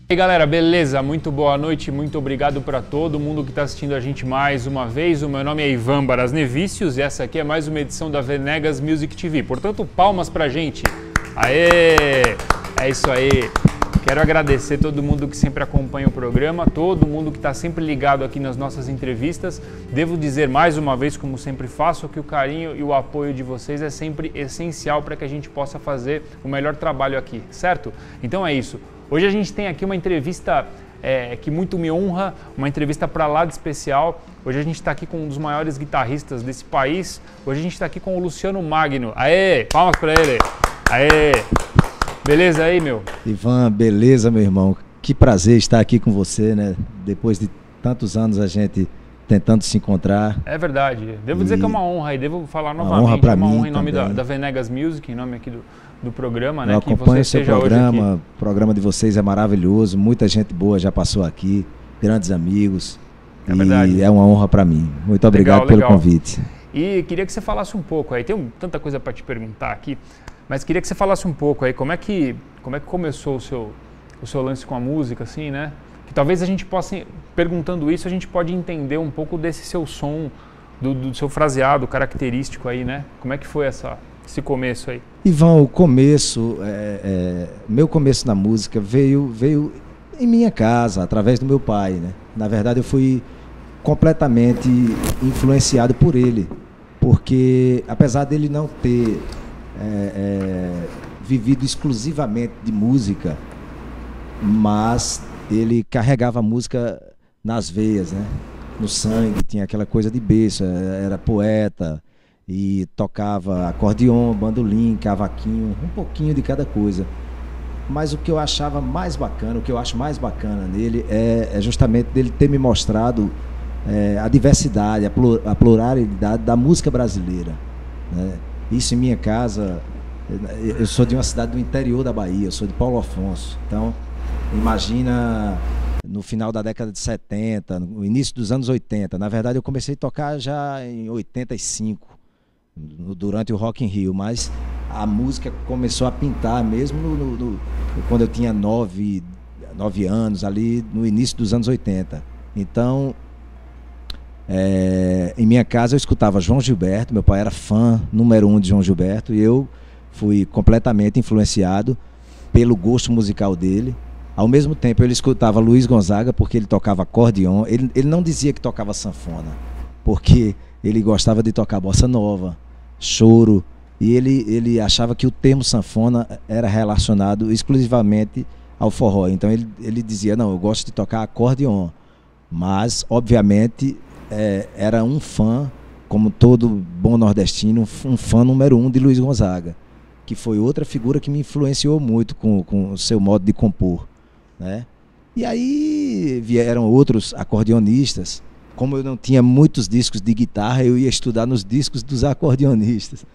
E aí galera, beleza? Muito boa noite, muito obrigado para todo mundo que está assistindo a gente mais uma vez. O meu nome é Ivan Barasnevícios e essa aqui é mais uma edição da Venegas Music TV. Portanto, palmas pra gente. Aê! É isso aí. Quero agradecer todo mundo que sempre acompanha o programa, todo mundo que está sempre ligado aqui nas nossas entrevistas. Devo dizer mais uma vez, como sempre faço, que o carinho e o apoio de vocês é sempre essencial para que a gente possa fazer o melhor trabalho aqui, certo? Então é isso. Hoje a gente tem aqui uma entrevista que muito me honra, uma entrevista para lá de especial. Hoje a gente está aqui com um dos maiores guitarristas desse país. Hoje a gente está aqui com o Luciano Magno. Aê, palmas para ele. Aê, beleza aí, meu? Ivan, beleza, meu irmão. Que prazer estar aqui com você, né? Depois de tantos anos a gente tentando se encontrar. É verdade. Devo dizer que é uma honra e devo falar novamente. Honra para mim, honra em nome da Venegas Music, em nome aqui do programa, né? Eu acompanho o seu programa, o programa de vocês é maravilhoso, muita gente boa já passou aqui, grandes amigos. É verdade. E é uma honra para mim. Muito obrigado pelo convite. E queria que você falasse um pouco aí, tem tanta coisa para te perguntar aqui, mas queria que você falasse um pouco aí, como é que começou o seu lance com a música, assim, né? Que talvez a gente possa, perguntando isso, a gente pode entender um pouco desse seu som, do seu fraseado característico aí, né? Como é que foi esse começo aí? Ivan, o começo, meu começo na música veio em minha casa, através do meu pai, né? Na verdade, eu fui completamente influenciado por ele, porque apesar dele não ter vivido exclusivamente de música, mas ele carregava a música nas veias, né? No sangue, tinha aquela coisa de berço, era poeta e tocava acordeon, bandolim, cavaquinho, um pouquinho de cada coisa. Mas o que eu achava mais bacana, o que eu acho mais bacana nele é justamente dele ter me mostrado a diversidade, a pluralidade da música brasileira, né? Isso em minha casa, eu sou de uma cidade do interior da Bahia, eu sou de Paulo Afonso, então imagina no final da década de 70, no início dos anos 80, na verdade eu comecei a tocar já em 85, durante o Rock in Rio, mas a música começou a pintar mesmo quando eu tinha 9 anos, ali no início dos anos 80. Então, em minha casa eu escutava João Gilberto, meu pai era fã número 1 de João Gilberto, e eu fui completamente influenciado pelo gosto musical dele. Ao mesmo tempo ele escutava Luiz Gonzaga, porque ele tocava acordeon. Ele não dizia que tocava sanfona, porque ele gostava de tocar bossa nova, choro, e ele achava que o termo sanfona era relacionado exclusivamente ao forró. Então ele dizia, não, eu gosto de tocar acordeon, mas obviamente era um fã, como todo bom nordestino, um fã número 1 de Luiz Gonzaga, que foi outra figura que me influenciou muito com o seu modo de compor, né? E aí vieram outros acordeonistas. Como eu não tinha muitos discos de guitarra, eu ia estudar nos discos dos acordeonistas.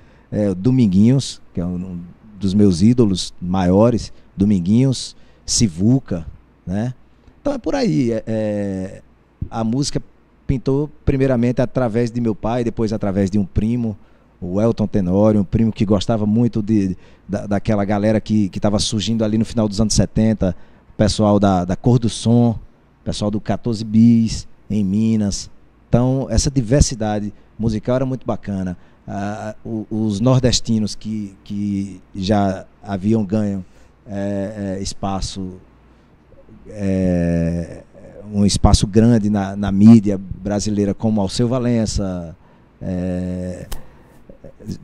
Dominguinhos, que é um dos meus ídolos maiores, Dominguinhos, Sivuca, né? Então é por aí. A música pintou primeiramente através de meu pai, depois através de um primo, o Elton Tenório, um primo que gostava muito daquela galera que estava surgindo ali no final dos anos 70, o pessoal da Cor do Som, o pessoal do 14 Bis, em Minas. Então, essa diversidade musical era muito bacana. Os nordestinos que já haviam ganho espaço, um espaço grande na mídia brasileira, como Alceu Valença,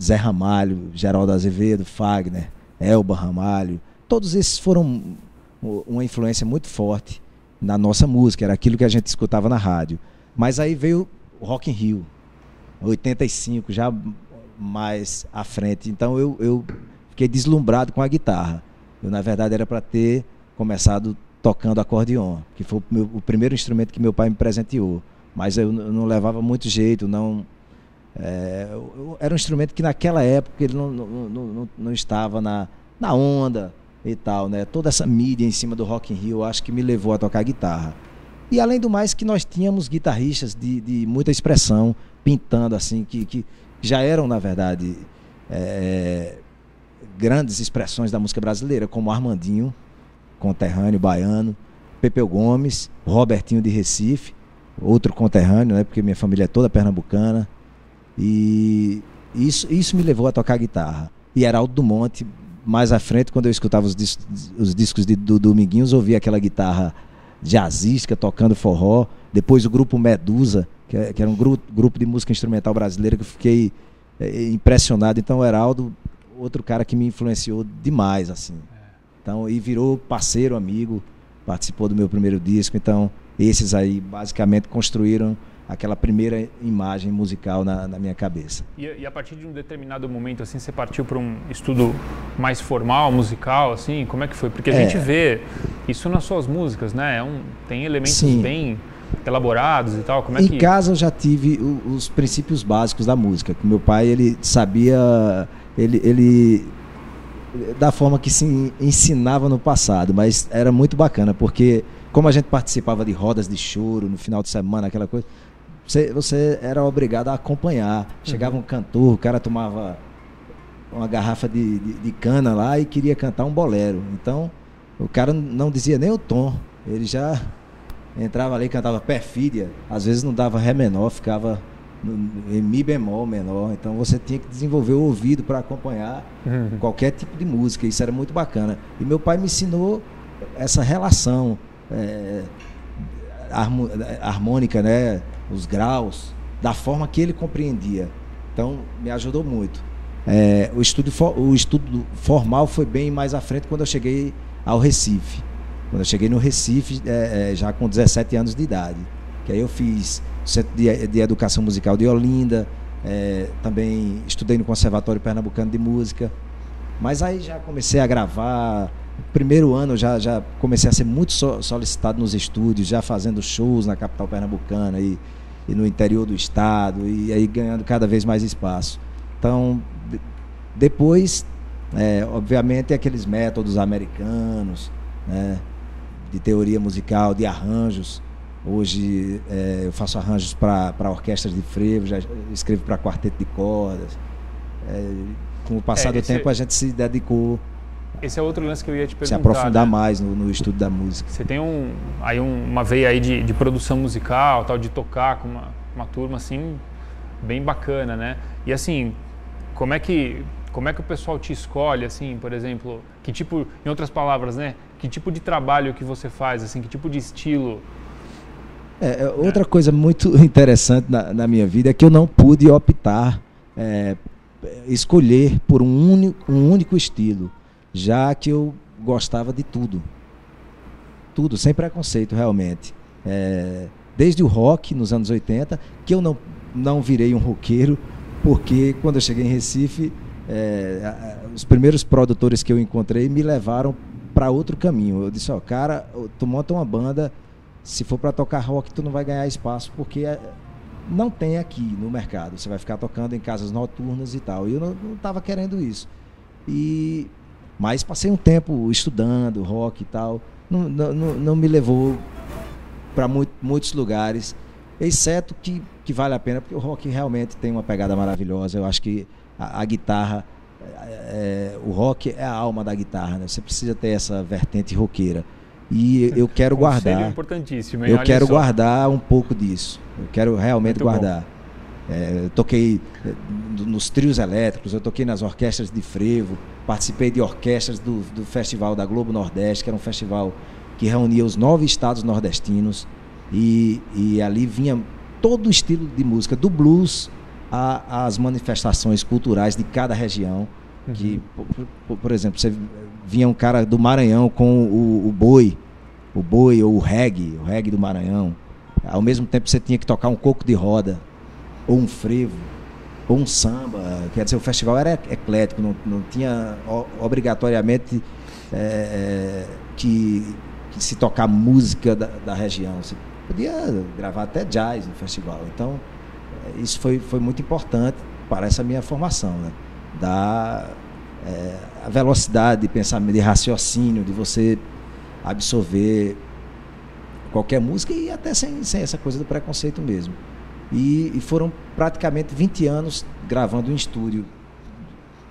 Zé Ramalho, Geraldo Azevedo, Fagner, Elba Ramalho, todos esses foram uma influência muito forte na nossa música, era aquilo que a gente escutava na rádio. Mas aí veio o Rock in Rio, 85, já mais à frente. Então eu fiquei deslumbrado com a guitarra. Eu, na verdade, era para ter começado tocando acordeon, que foi o primeiro instrumento que meu pai me presenteou. Mas eu não levava muito jeito, não. Era um instrumento que naquela época ele não estava na onda e tal, né? Toda essa mídia em cima do Rock in Rio, acho que me levou a tocar guitarra. E além do mais, que nós tínhamos guitarristas de muita expressão, pintando assim, que já eram, na verdade, grandes expressões da música brasileira, como Armandinho, conterrâneo baiano, Pepeu Gomes, Robertinho de Recife, outro conterrâneo, né, porque minha família é toda pernambucana. E isso me levou a tocar guitarra. E Heraldo do Monte, mais à frente, quando eu escutava os discos do Dominguinhos, ouvia aquela guitarra jazzística tocando forró. Depois o grupo Medusa, que era um grupo de música instrumental brasileira, que eu fiquei impressionado. Então o Heraldo, outro cara que me influenciou demais, assim. Então, e virou parceiro, amigo, participou do meu primeiro disco. Então esses aí basicamente construíram aquela primeira imagem musical na minha cabeça. E a partir de um determinado momento, assim, você partiu para um estudo mais formal, musical, assim? Como é que foi? Porque a gente vê isso nas suas músicas, né? Tem elementos Sim. bem elaborados e tal. Como é em que... casa eu já tive os princípios básicos da música. Que meu pai, ele sabia... Ele da forma que se ensinava no passado, mas era muito bacana, porque como a gente participava de rodas de choro no final de semana, aquela coisa... Você era obrigado a acompanhar. Chegava um cantor, o cara tomava uma garrafa de cana lá e queria cantar um bolero. Então, o cara não dizia nem o tom. Ele já entrava ali e cantava perfídia. Às vezes não dava ré menor, ficava em mi bemol menor. Então, você tinha que desenvolver o ouvido para acompanhar qualquer tipo de música. Isso era muito bacana. E meu pai me ensinou essa relação harmônica, né? Os graus, da forma que ele compreendia. Então, me ajudou muito. O estudo formal foi bem mais à frente quando eu cheguei ao Recife. Quando eu cheguei no Recife, já com 17 anos de idade. Que aí eu fiz o Centro de Educação Musical de Olinda, também estudei no Conservatório Pernambucano de Música. Mas aí já comecei a gravar. No primeiro ano já comecei a ser muito solicitado nos estúdios, já fazendo shows na capital pernambucana e no interior do estado, e aí ganhando cada vez mais espaço. Então, depois, obviamente, aqueles métodos americanos, né, de teoria musical, de arranjos. Hoje eu faço arranjos para orquestras de frevo, já escrevo para quarteto de cordas. Com o passar do tempo, a gente se dedicou. Esse é outro lance que eu ia te perguntar. Se aprofundar, né? mais no estudo da música. Você tem uma veia aí de produção musical, tal, de tocar com uma turma assim bem bacana, né? E assim, como é que o pessoal te escolhe, assim, por exemplo, que tipo, em outras palavras, né? Que tipo de trabalho que você faz, assim, que tipo de estilo? Outra coisa muito interessante na minha vida é que eu não pude optar, escolher por um único estilo, já que eu gostava de tudo, sem preconceito realmente. Desde o rock nos anos 80, que eu não virei um roqueiro, porque quando eu cheguei em Recife, os primeiros produtores que eu encontrei me levaram para outro caminho. Eu disse, cara, tu monta uma banda, se for para tocar rock, tu não vai ganhar espaço, porque não tem aqui no mercado. Você vai ficar tocando em casas noturnas e tal. E eu não estava querendo isso. Mas passei um tempo estudando rock e tal. Não me levou para muitos lugares, exceto que vale a pena, porque o rock realmente tem uma pegada maravilhosa. Eu acho que a guitarra, o rock é a alma da guitarra, né? Você precisa ter essa vertente roqueira. E eu quero guardar. Importantíssimo, hein? Eu quero guardar um pouco disso. Eu quero realmente guardar. Eu toquei nos trios elétricos, eu toquei nas orquestras de frevo, participei de orquestras do Festival da Globo Nordeste, que era um festival que reunia os 9 estados nordestinos, e ali vinha todo o estilo de música, do blues às manifestações culturais de cada região. Que, por exemplo, você vinha um cara do Maranhão com o boi ou o reggae do Maranhão. Ao mesmo tempo você tinha que tocar um coco de roda, ou um frevo, ou um samba. Quer dizer, o festival era eclético, não tinha obrigatoriamente que se tocar música da região. Você podia gravar até jazz no festival. Então, isso foi muito importante para essa minha formação, né? A velocidade de pensamento, de raciocínio, de você absorver qualquer música, e até sem essa coisa do preconceito mesmo. E foram praticamente 20 anos gravando em estúdio,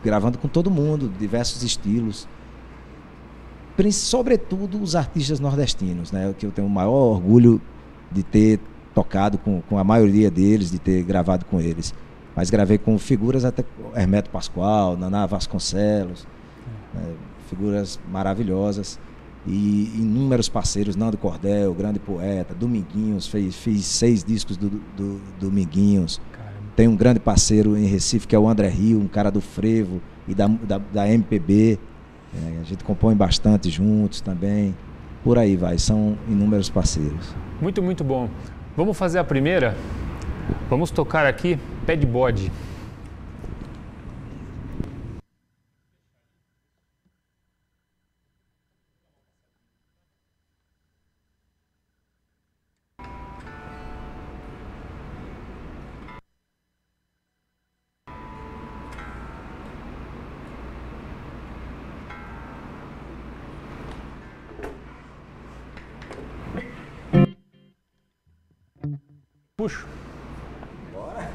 gravando com todo mundo, diversos estilos. sobretudo os artistas nordestinos, né? Que eu tenho o maior orgulho de ter tocado com a maioria deles, de ter gravado com eles. Mas gravei com figuras até Hermeto Pascoal, Naná Vasconcelos, né? Figuras maravilhosas. E inúmeros parceiros, Nando Cordel, grande poeta, Dominguinhos, fiz 6 discos do Dominguinhos. Caramba. Tem um grande parceiro em Recife que é o André Rio, um cara do frevo e da MPB. A gente compõe bastante juntos também. Por aí vai, são inúmeros parceiros. Muito, muito bom. Vamos fazer a primeira? Vamos tocar aqui Pé de Bode. Puxo. Bora.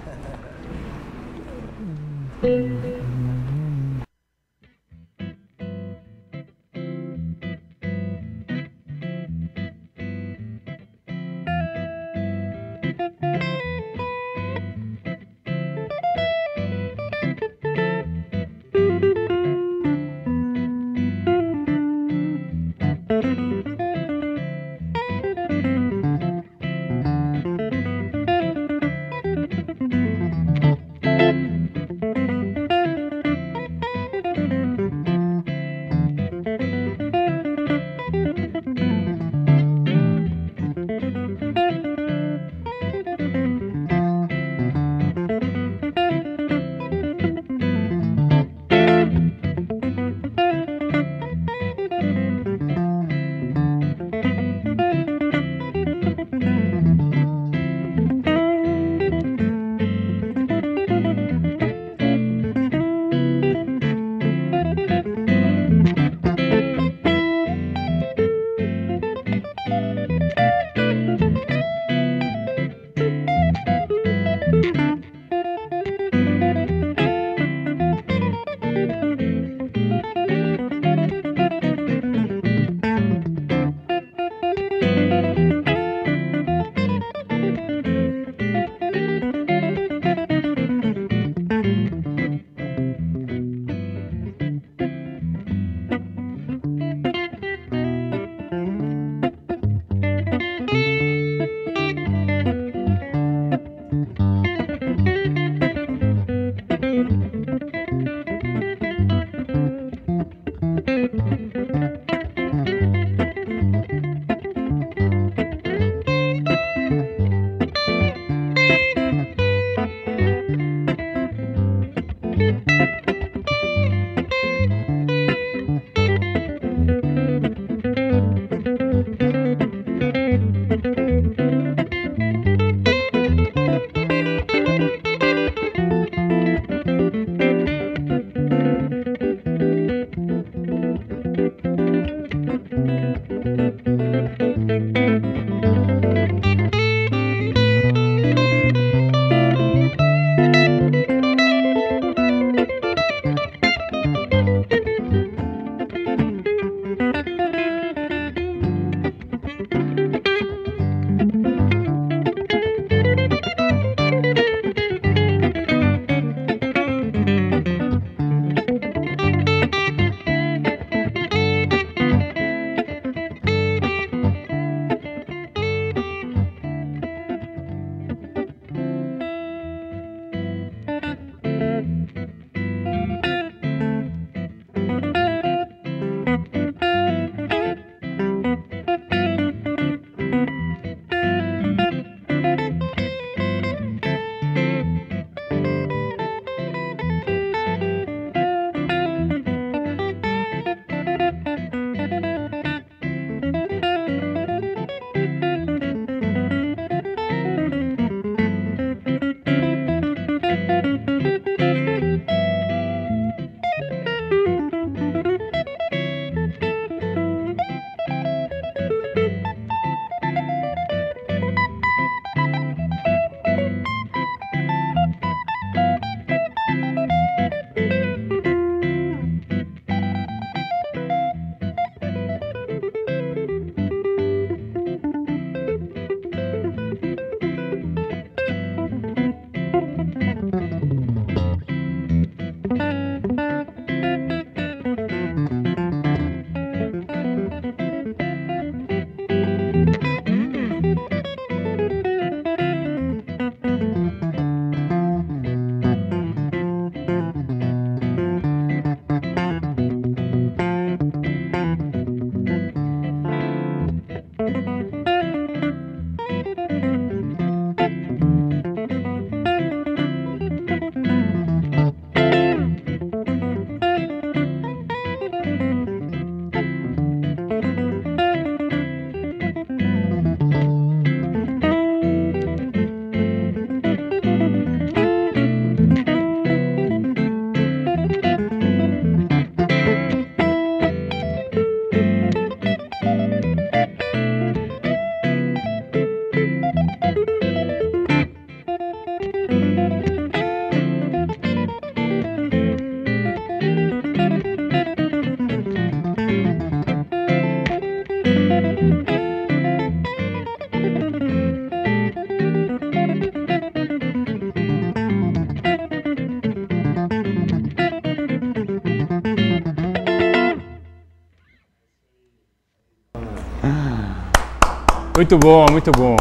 Muito bom, muito bom.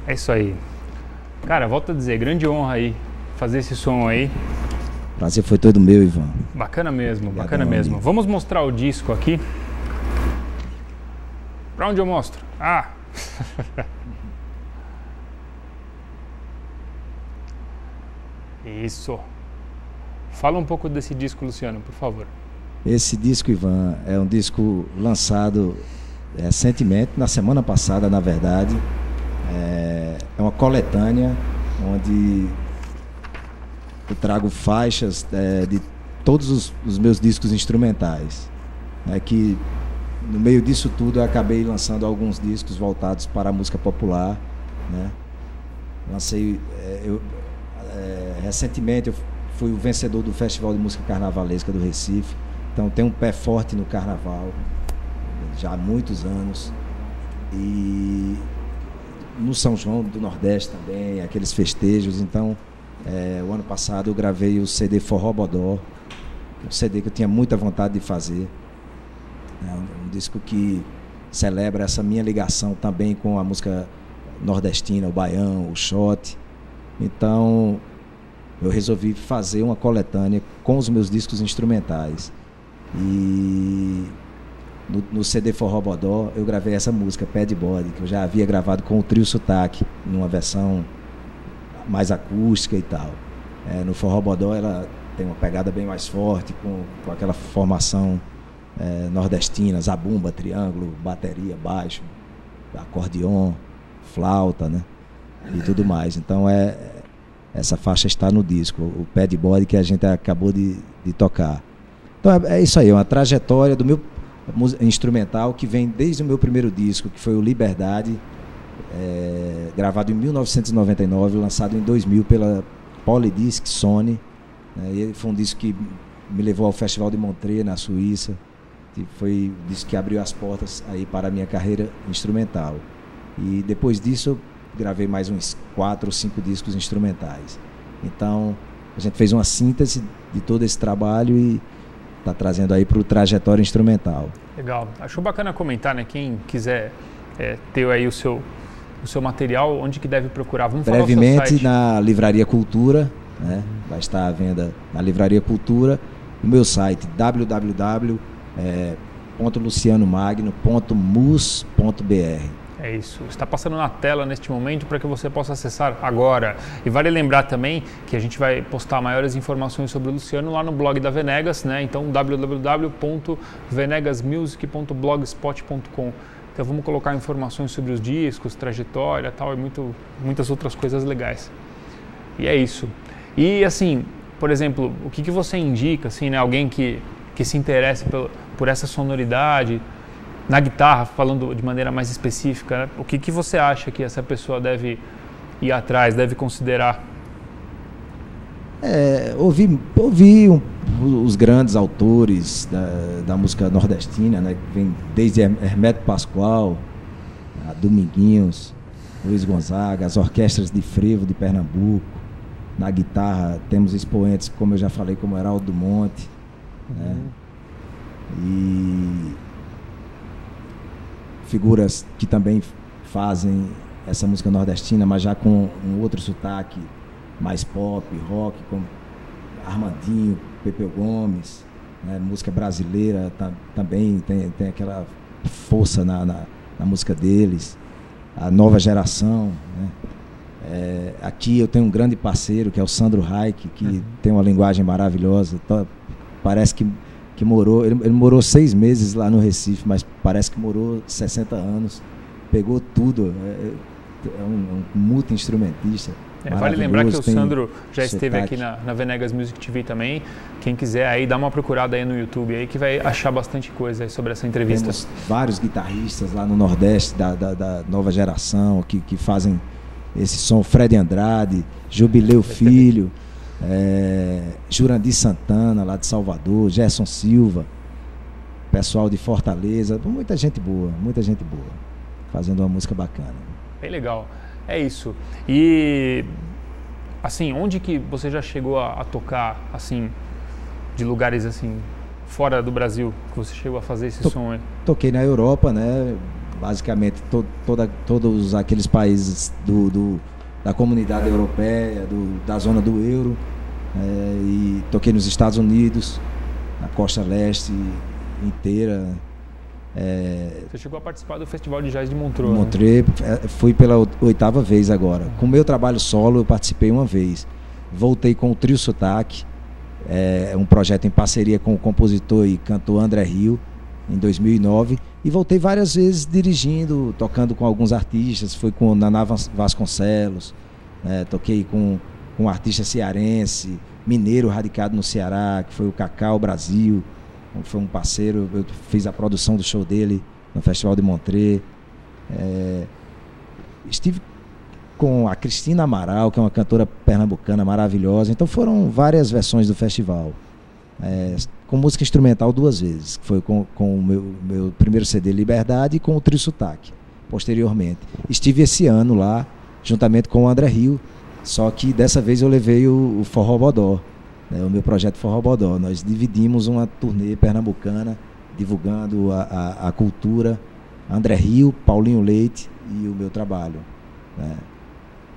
É isso aí. Cara, volto a dizer, grande honra aí fazer esse som aí. Prazer foi todo meu, Ivan. Bacana mesmo, Obrigado, bacana mesmo. amigo. Vamos mostrar o disco aqui. Pra onde eu mostro? Ah! Isso. Fala um pouco desse disco, Luciano, por favor. Esse disco, Ivan, é um disco lançado recentemente, na semana passada, na verdade. É uma coletânea onde eu trago faixas de todos os meus discos instrumentais. Que no meio disso tudo eu acabei lançando alguns discos voltados para a música popular, né? Lancei recentemente eu fui o vencedor do Festival de Música Carnavalesca do Recife, então tenho um pé forte no carnaval já há muitos anos, e no São João do Nordeste também, aqueles festejos. Então o ano passado eu gravei o CD Forró Bodó, um CD que eu tinha muita vontade de fazer. É um disco que celebra essa minha ligação também com a música nordestina, o baião, o shot. Então eu resolvi fazer uma coletânea com os meus discos instrumentais. E no CD Forró Bodó eu gravei essa música, Pad Body, que eu já havia gravado com o Trio Sotaque, numa versão mais acústica e tal. No Forró Bodó ela tem uma pegada bem mais forte, com aquela formação nordestina, zabumba, triângulo, bateria, baixo, acordeon, flauta, né? E tudo mais. Então essa faixa está no disco, o Pad Body, que a gente acabou de tocar. Então é isso aí, é uma trajetória do meu instrumental que vem desde o meu primeiro disco, que foi o Liberdade, gravado em 1999, lançado em 2000 pela Polydisc Sony, né? E foi um disco que me levou ao Festival de Montreux, na Suíça, que foi o disco que abriu as portas aí para a minha carreira instrumental. E depois disso eu gravei mais uns 4 ou 5 discos instrumentais. Então a gente fez uma síntese de todo esse trabalho e está trazendo aí para o Trajetória Instrumental. Legal. Acho bacana comentar, né? Quem quiser ter aí o seu material, onde que deve procurar? Vamos brevemente falar o seu site. Na Livraria Cultura, né? Vai estar à venda na Livraria Cultura. O meu site www.lucianomagno.mus.br. É isso, está passando na tela neste momento para que você possa acessar agora. E vale lembrar também que a gente vai postar maiores informações sobre o Luciano lá no blog da Venegas, né? Então www.venegasmusic.blogspot.com. Então vamos colocar informações sobre os discos, trajetória, tal, e muitas outras coisas legais. E é isso. E assim, por exemplo, o que você indica, assim, né? Alguém que se interesse por essa sonoridade na guitarra, falando de maneira mais específica, né? O que você acha que essa pessoa deve ir atrás, deve considerar? Ouvi os grandes autores da música nordestina, né? Que vem desde Hermeto Pascoal, a Dominguinhos, Luiz Gonzaga, as orquestras de frevo de Pernambuco. Na guitarra temos expoentes, como eu já falei, como Heraldo do Monte, né? E figuras que também fazem essa música nordestina, mas já com um outro sotaque mais pop, rock, como Armandinho, Pepeu Gomes, né? Música brasileira também tem aquela força na música deles, a nova geração, né? Aqui eu tenho um grande parceiro que é o Sandro Reich, que tem uma linguagem maravilhosa. Parece que morou, ele morou 6 meses lá no Recife, mas parece que morou 60 anos, pegou tudo, é um multi-instrumentista. Vale lembrar que o Sandro já esteve aqui na Venegas Music TV também. Quem quiser aí, dá uma procurada aí no YouTube aí que vai achar bastante coisa aí sobre essa entrevista. Temos vários guitarristas lá no Nordeste da nova geração que fazem esse som, Fred Andrade, Jubileu Filho, Jurandir Santana, lá de Salvador, Gerson Silva, pessoal de Fortaleza, muita gente boa, fazendo uma música bacana. Bem legal, é isso. E, assim, onde que você já chegou a tocar, assim, de lugares, assim, fora do Brasil, que você chegou a fazer esse som aí? Toquei na Europa, né, basicamente todos aqueles países da comunidade europeia, da zona do euro, e toquei nos Estados Unidos, na costa leste inteira. Você chegou a participar do Festival de Jazz de Montreux, Montreux, né? Fui pela 8ª vez agora. Com o meu trabalho solo eu participei uma vez. Voltei com o Trio Sotaque, um projeto em parceria com o compositor e cantor André Rio, em 2009. E voltei várias vezes dirigindo, tocando com alguns artistas. Fui com o Naná Vasconcelos, toquei com um artista cearense, mineiro radicado no Ceará, que foi o Cacau Brasil. Foi um parceiro, eu fiz a produção do show dele no Festival de Montreux. Estive com a Cristina Amaral, que é uma cantora pernambucana maravilhosa. Então foram várias versões do festival. Com música instrumental 2 vezes. Foi com o meu primeiro CD Liberdade e com o Trio Sotaque, posteriormente. Estive esse ano lá, juntamente com o André Rio, só que dessa vez eu levei o Forró Bodó. O meu projeto Forró Bodó. Nós dividimos uma turnê pernambucana, divulgando a cultura. André Rio, Paulinho Leite e o meu trabalho.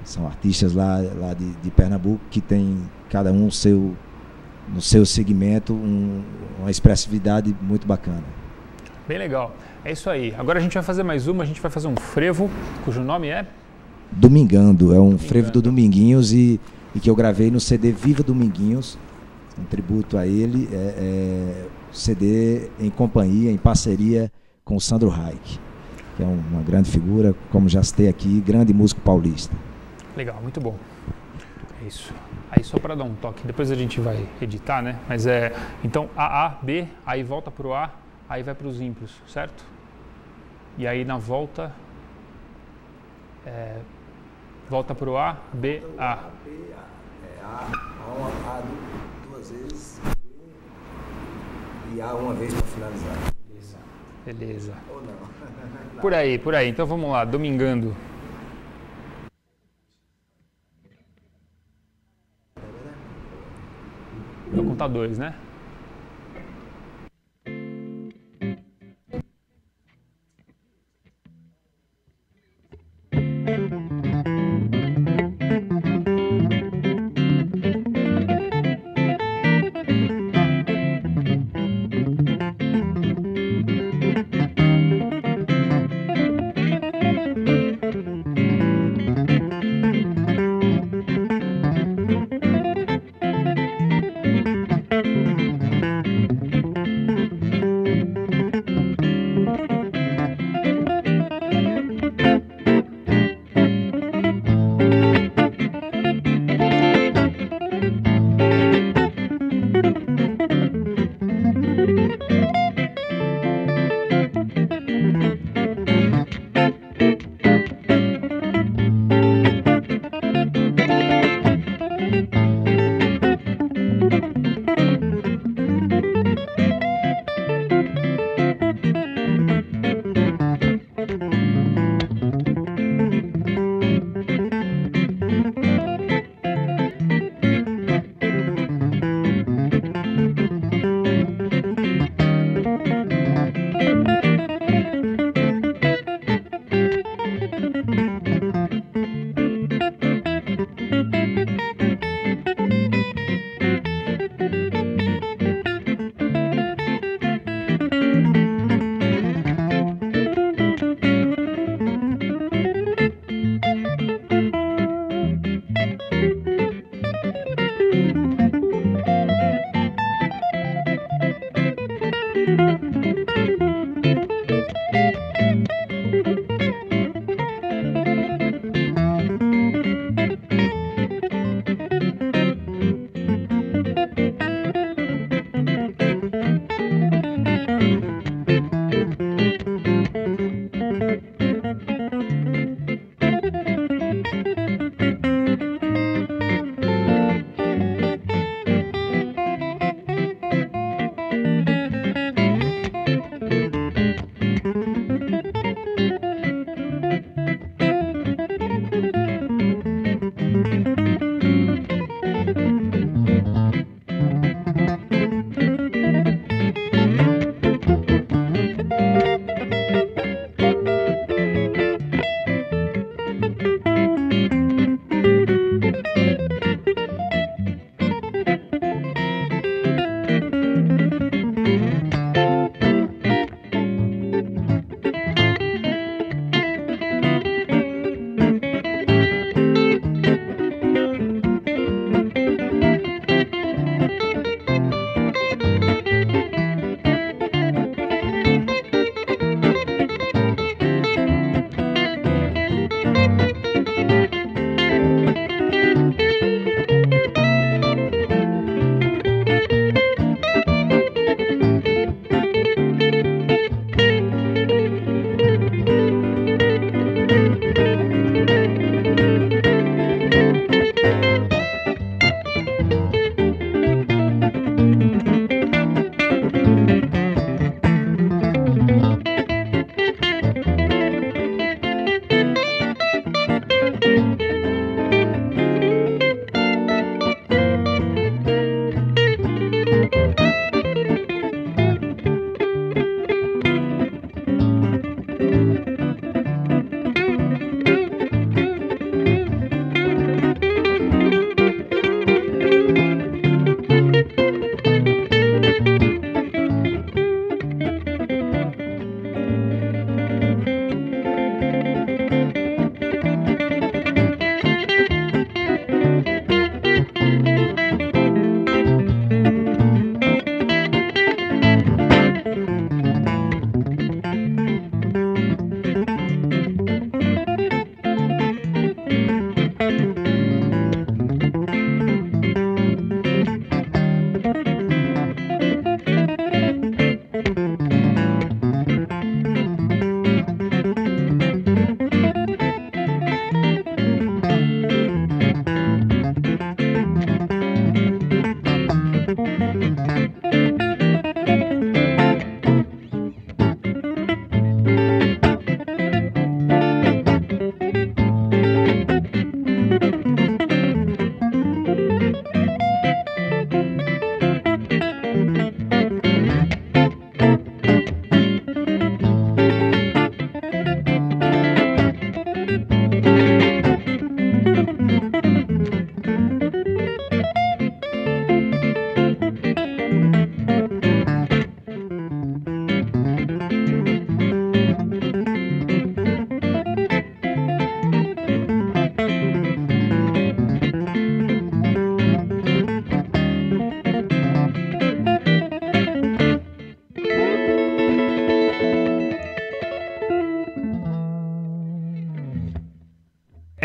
São artistas lá de Pernambuco que tem cada um no seu segmento uma expressividade muito bacana. Bem legal. É isso aí. Agora a gente vai fazer mais uma. A gente vai fazer um frevo, cujo nome é? Domingando. É um frevo do Dominguinhos e que eu gravei no CD Viva Dominguinhos, um tributo a ele, CD em companhia, em parceria com o Sandro Reich, que é uma grande figura, como já citei aqui, grande músico paulista. Legal, muito bom. É isso. Aí só para dar um toque, depois a gente vai editar, né? Mas então A, B, aí volta pro A, aí vai para os ímpios, certo? E aí na volta, volta pro A, B, A. A 2 vezes e A uma vez para finalizar. Beleza. Ou não? Por aí. Então vamos lá, Domingando. Vou contar 2, né?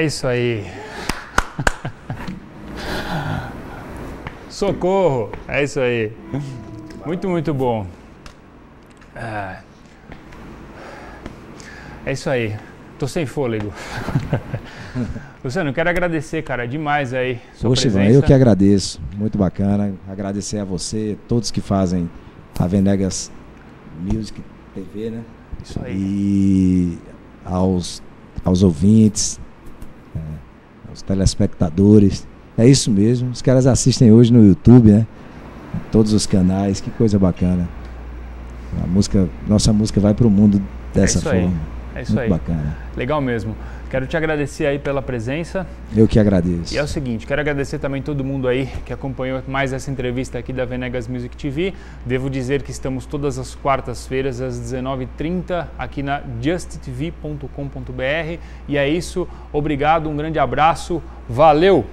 isso aí. Socorro! É isso aí. Muito, muito bom. É isso aí. Tô sem fôlego. Luciano, eu quero agradecer, cara, demais aí sua presença. Ivan, eu que agradeço. Muito bacana. Agradecer a você, todos que fazem a Venegas Music TV, né? Isso aí. E aos ouvintes, aos telespectadores. É isso mesmo. Os caras assistem hoje no YouTube, né? Em todos os canais. Que coisa bacana. Nossa música vai pro mundo dessa forma. É isso muito aí. Bacana. Legal mesmo. Quero te agradecer aí pela presença. Eu que agradeço. E é o seguinte, quero agradecer também todo mundo aí que acompanhou mais essa entrevista aqui da Venegas Music TV. Devo dizer que estamos todas as quartas-feiras às 19h30 aqui na justtv.com.br. E é isso, obrigado, um grande abraço, valeu!